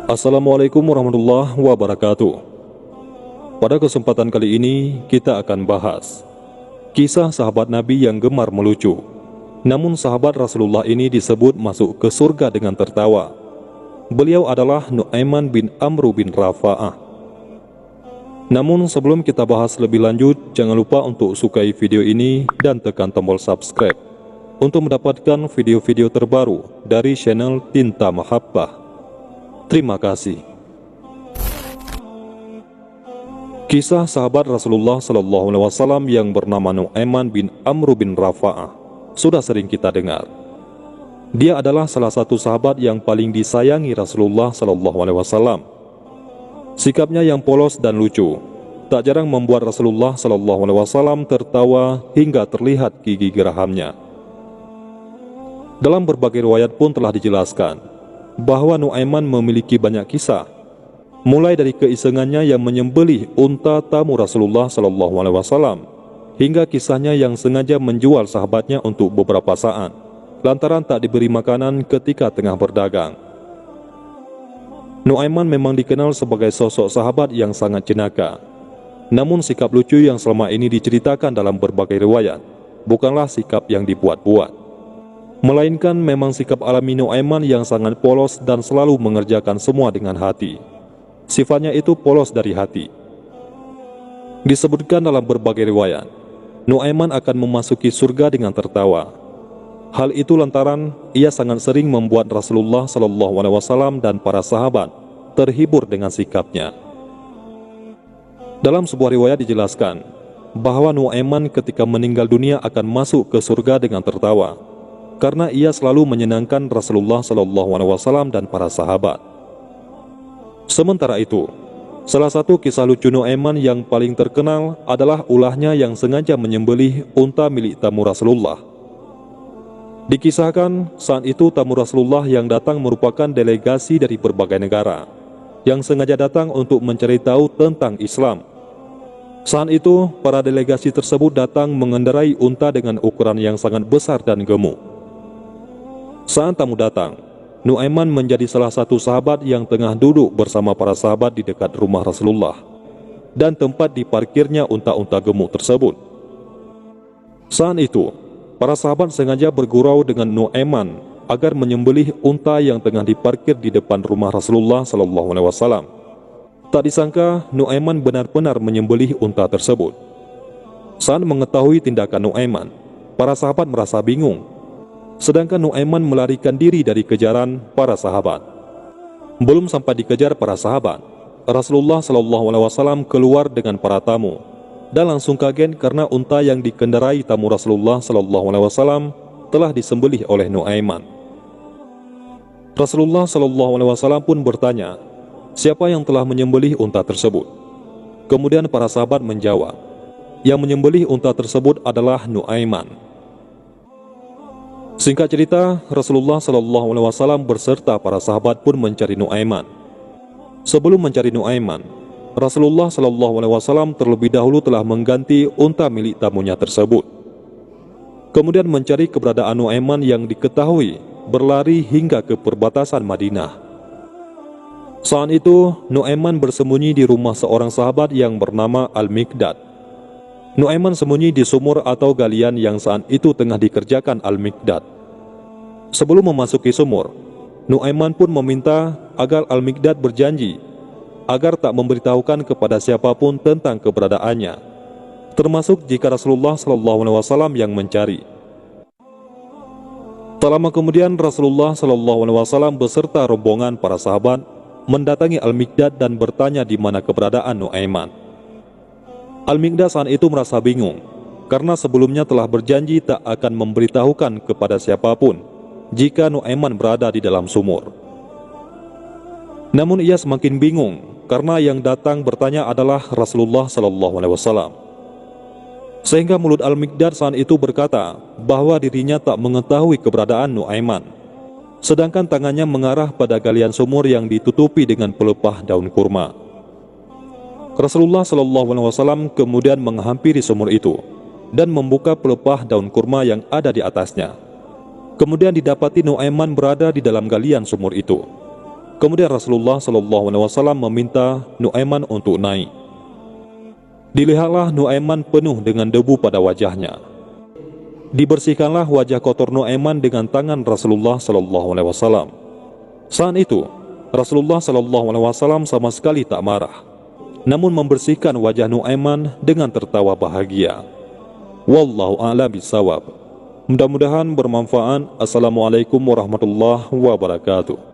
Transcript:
Assalamualaikum warahmatullahi wabarakatuh. Pada kesempatan kali ini kita akan bahas kisah sahabat Nabi yang gemar melucu. Namun sahabat Rasulullah ini disebut masuk ke surga dengan tertawa. Beliau adalah Nu'aiman bin Amr bin Rafa'ah. Namun sebelum kita bahas lebih lanjut, jangan lupa untuk sukai video ini dan tekan tombol subscribe untuk mendapatkan video-video terbaru dari channel Tinta Mahabbah. Terima kasih. Kisah sahabat Rasulullah SAW yang bernama Nu'aiman bin Amr bin Rafa'ah sudah sering kita dengar. Dia adalah salah satu sahabat yang paling disayangi Rasulullah SAW. Sikapnya yang polos dan lucu tak jarang membuat Rasulullah SAW tertawa hingga terlihat gigi gerahamnya. Dalam berbagai riwayat pun telah dijelaskan bahwa Nu'aiman memiliki banyak kisah, mulai dari keisengannya yang menyembelih unta tamu Rasulullah SAW, hingga kisahnya yang sengaja menjual sahabatnya untuk beberapa saat, lantaran tak diberi makanan ketika tengah berdagang. Nu'aiman memang dikenal sebagai sosok sahabat yang sangat jenaka. Namun sikap lucu yang selama ini diceritakan dalam berbagai riwayat bukanlah sikap yang dibuat-buat, melainkan memang sikap alami Nu'aiman yang sangat polos dan selalu mengerjakan semua dengan hati. Sifatnya itu polos dari hati. Disebutkan dalam berbagai riwayat, Nu'aiman akan memasuki surga dengan tertawa. Hal itu lantaran ia sangat sering membuat Rasulullah SAW dan para sahabat terhibur dengan sikapnya. Dalam sebuah riwayat dijelaskan bahwa Nu'aiman ketika meninggal dunia akan masuk ke surga dengan tertawa, karena ia selalu menyenangkan Rasulullah SAW dan para sahabat. Sementara itu, salah satu kisah lucu Nu'aiman yang paling terkenal adalah ulahnya yang sengaja menyembelih unta milik tamu Rasulullah. Dikisahkan saat itu tamu Rasulullah yang datang merupakan delegasi dari berbagai negara yang sengaja datang untuk mencari tahu tentang Islam. Saat itu, para delegasi tersebut datang mengendarai unta dengan ukuran yang sangat besar dan gemuk. Saat tamu datang, Nu'aiman menjadi salah satu sahabat yang tengah duduk bersama para sahabat di dekat rumah Rasulullah dan tempat diparkirnya unta-unta gemuk tersebut. Saat itu, para sahabat sengaja bergurau dengan Nu'aiman agar menyembelih unta yang tengah diparkir di depan rumah Rasulullah SAW. Tak disangka Nu'aiman benar-benar menyembelih unta tersebut. Saat mengetahui tindakan Nu'aiman, para sahabat merasa bingung. Sedangkan Nu'aiman melarikan diri dari kejaran para sahabat. Belum sampai dikejar para sahabat, Rasulullah SAW keluar dengan para tamu dan langsung kaget karena unta yang dikendarai tamu Rasulullah SAW telah disembelih oleh Nu'aiman. Rasulullah SAW pun bertanya, siapa yang telah menyembelih unta tersebut? Kemudian para sahabat menjawab, yang menyembelih unta tersebut adalah Nu'aiman. Singkat cerita, Rasulullah SAW berserta para sahabat pun mencari Nu'aiman. Sebelum mencari Nu'aiman, Rasulullah SAW terlebih dahulu telah mengganti unta milik tamunya tersebut. Kemudian mencari keberadaan Nu'aiman yang diketahui berlari hingga ke perbatasan Madinah. Saat itu, Nu'aiman bersembunyi di rumah seorang sahabat yang bernama Al-Miqdad. Nu'aiman sembunyi di sumur atau galian yang saat itu tengah dikerjakan Al-Miqdad. Sebelum memasuki sumur, Nu'aiman pun meminta agar Al-Miqdad berjanji agar tak memberitahukan kepada siapapun tentang keberadaannya, termasuk jika Rasulullah SAW yang mencari. Tak lama kemudian Rasulullah SAW beserta rombongan para sahabat mendatangi Al-Miqdad dan bertanya di mana keberadaan Nu'aiman. Al-Miqdad saat itu merasa bingung karena sebelumnya telah berjanji tak akan memberitahukan kepada siapapun jika Nu'aiman berada di dalam sumur. Namun ia semakin bingung karena yang datang bertanya adalah Rasulullah SAW. Sehingga mulut Al-Miqdad saat itu berkata bahwa dirinya tak mengetahui keberadaan Nu'aiman, sedangkan tangannya mengarah pada galian sumur yang ditutupi dengan pelepah daun kurma. Rasulullah SAW kemudian menghampiri sumur itu dan membuka pelepah daun kurma yang ada di atasnya. Kemudian didapati Nu'aiman berada di dalam galian sumur itu. Kemudian Rasulullah SAW meminta Nu'aiman untuk naik. Dilihatlah Nu'aiman penuh dengan debu pada wajahnya. Dibersihkanlah wajah kotor Nu'aiman dengan tangan Rasulullah SAW. Saat itu Rasulullah SAW sama sekali tak marah, namun membersihkan wajah Nu'aiman dengan tertawa bahagia. Wallahu a'lam bishawab. Mudah-mudahan bermanfaat. Assalamualaikum warahmatullahi wabarakatuh.